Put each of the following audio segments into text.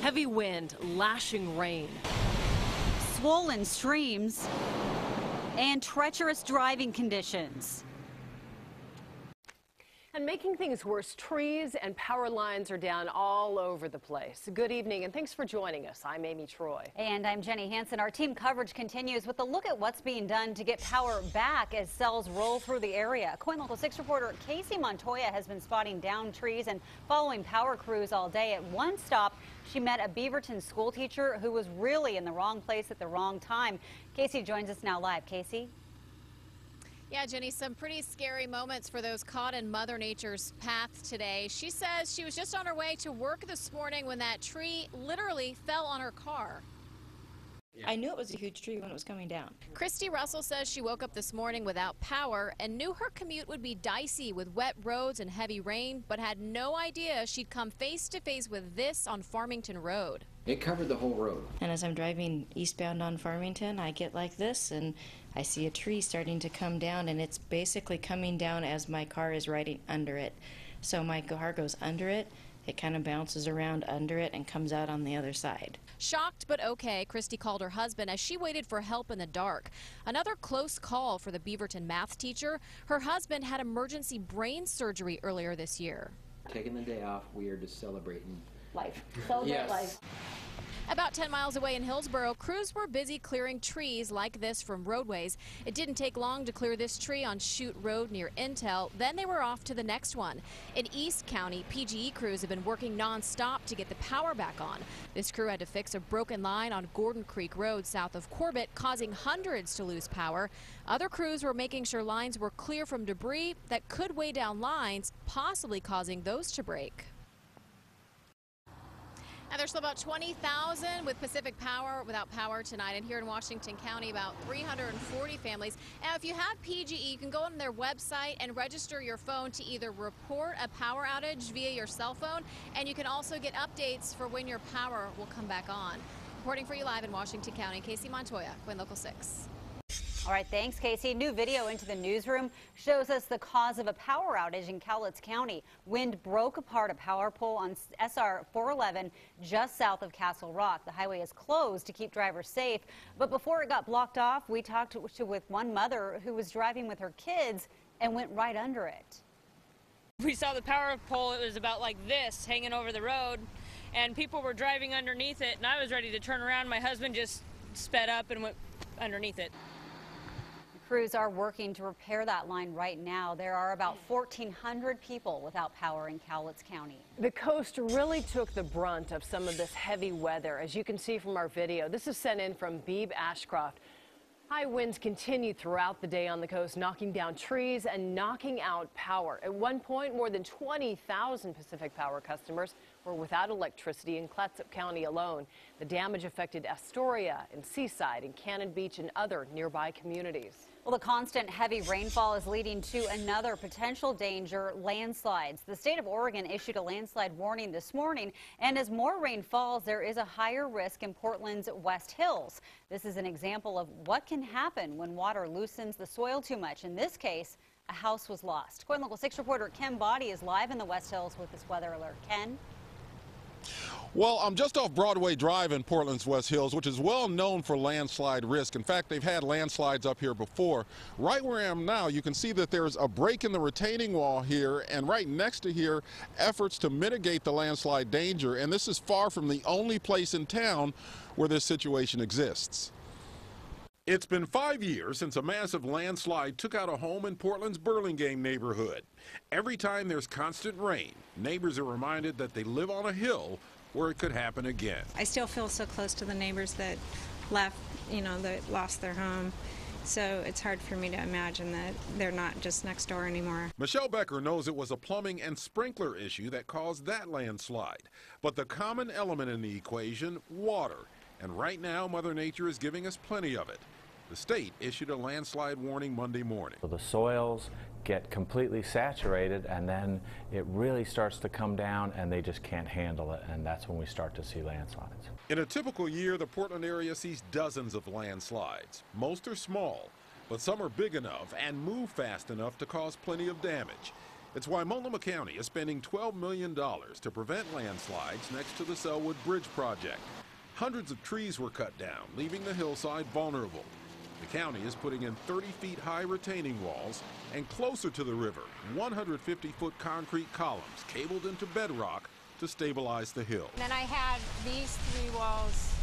Heavy wind, lashing rain. Swollen streams and treacherous driving conditions. And making things worse, trees and power lines are down all over the place. Good evening and thanks for joining us. I'm Amy Troy. And I'm Jenny Hansen. Our team coverage continues with a look at what's being done to get power back as cells roll through the area. KOIN Local 6 reporter Casey Montoya has been spotting downed trees and following power crews all day. At one stop, she met a Beaverton school teacher who was really in the wrong place at the wrong time. Casey joins us now live. Casey? Yeah, Jenny, some pretty scary moments for those caught in Mother Nature's path today. She says she was just on her way to work this morning when that tree literally fell on her car. I knew it was a huge tree when it was coming down. Christy Russell says she woke up this morning without power and knew her commute would be dicey with wet roads and heavy rain, but had no idea she'd come face to face with this on Farmington Road. It covered the whole road. And as I'm driving eastbound on Farmington, I get like this and I see a tree starting to come down, and it's basically coming down as my car is riding under it. So my car goes under it, it kind of bounces around under it and comes out on the other side. Shocked but okay, Christy called her husband as she waited for help in the dark. Another close call for the Beaverton math teacher. Her husband had emergency brain surgery earlier this year. Taking the day off, we are just celebrating Life. Celebrate life. About 10 miles away in Hillsboro, crews were busy clearing trees like this from roadways. It didn't take long to clear this tree on Chute Road near Intel. Then they were off to the next one. In East County, PGE crews have been working nonstop to get the power back on. This crew had to fix a broken line on Gordon Creek Road south of Corbett, causing hundreds to lose power. Other crews were making sure lines were clear from debris that could weigh down lines, possibly causing those to break. And there's still about 20,000 with Pacific Power without power tonight. And here in Washington County, about 340 families. Now, if you have PGE, you can go on their website and register your phone to either report a power outage via your cell phone, and you can also get updates for when your power will come back on. Reporting for you live in Washington County, Casey Montoya, KOIN Local 6. All right, thanks, Casey. New video into the newsroom shows us the cause of a power outage in Cowlitz County. Wind broke apart a power pole on SR 411 just south of Castle Rock. The highway is closed to keep drivers safe. But before it got blocked off, we talked with one mother who was driving with her kids and went right under it. We saw the power pole. It was about like this, hanging over the road, and people were driving underneath it, and I was ready to turn around. My husband just sped up and went underneath it. Crews are working to repair that line right now. There are about 1,400 people without power in Cowlitz County. The coast really took the brunt of some of this heavy weather, as you can see from our video. This is sent in from Beebe Ashcroft. High winds continued throughout the day on the coast, knocking down trees and knocking out power. At one point, more than 20,000 Pacific Power customers were without electricity in Clatsop County alone. The damage affected Astoria and Seaside and Cannon Beach and other nearby communities. Well, the constant heavy rainfall is leading to another potential danger, landslides. The state of Oregon issued a landslide warning this morning, and as more rain falls, there is a higher risk in Portland's West Hills. This is an example of what can happen when water loosens the soil too much. In this case, a house was lost. KOIN Local 6 reporter Ken Body is live in the West Hills with this weather alert. Ken? Well, I'm just off Broadway Drive in Portland's West Hills, which is well known for landslide risk. In fact, they've had landslides up here before. Right where I am now, you can see that there's a break in the retaining wall here, and right next to here, efforts to mitigate the landslide danger. And this is far from the only place in town where this situation exists. It's been 5 years since a massive landslide took out a home in Portland's Burlingame neighborhood. Every time there's constant rain, neighbors are reminded that they live on a hill where it could happen again. I still feel so close to the neighbors that left, that lost their home. So it's hard for me to imagine that they're not just next door anymore. Michelle Becker knows it was a plumbing and sprinkler issue that caused that landslide. But the common element in the equation, water. And right now, Mother Nature is giving us plenty of it. The state issued a landslide warning Monday morning. So the soils get completely saturated, and then it really starts to come down and they just can't handle it, and that's when we start to see landslides. In a typical year, the Portland area sees dozens of landslides. Most are small, but some are big enough and move fast enough to cause plenty of damage. It's why Multnomah County is spending $12 million to prevent landslides next to the Selwood Bridge project. Hundreds of trees were cut down, leaving the hillside vulnerable. The county is putting in 30 feet high retaining walls and closer to the river, 150-foot concrete columns cabled into bedrock to stabilize the hill. And then I had these 3 walls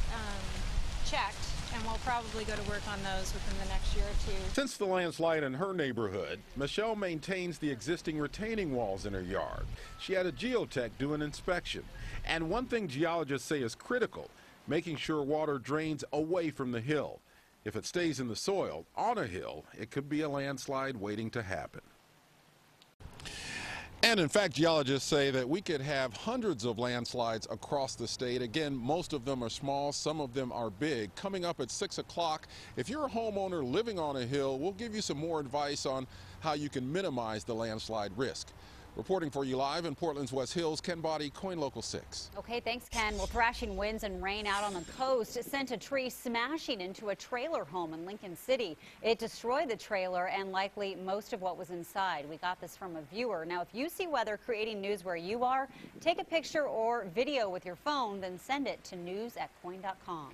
checked, and we'll probably go to work on those within the next year or 2. Since the landslide in her neighborhood, Michelle maintains the existing retaining walls in her yard. She had a geotech do an inspection. And one thing geologists say is critical, making sure water drains away from the hill. If it stays in the soil on a hill, it could be a landslide waiting to happen. And in fact, geologists say that we could have hundreds of landslides across the state. Again, most of them are small, some of them are big. Coming up at 6 o'clock, if you're a homeowner living on a hill, we'll give you some more advice on how you can minimize the landslide risk. Reporting for you live in Portland's West Hills, Ken Body, KOIN Local 6. Okay, thanks, Ken. Well, thrashing winds and rain out on the coast sent a tree smashing into a trailer home in Lincoln City. It destroyed the trailer and likely most of what was inside. We got this from a viewer. Now, if you see weather creating news where you are, take a picture or video with your phone, then send it to news@koin.com.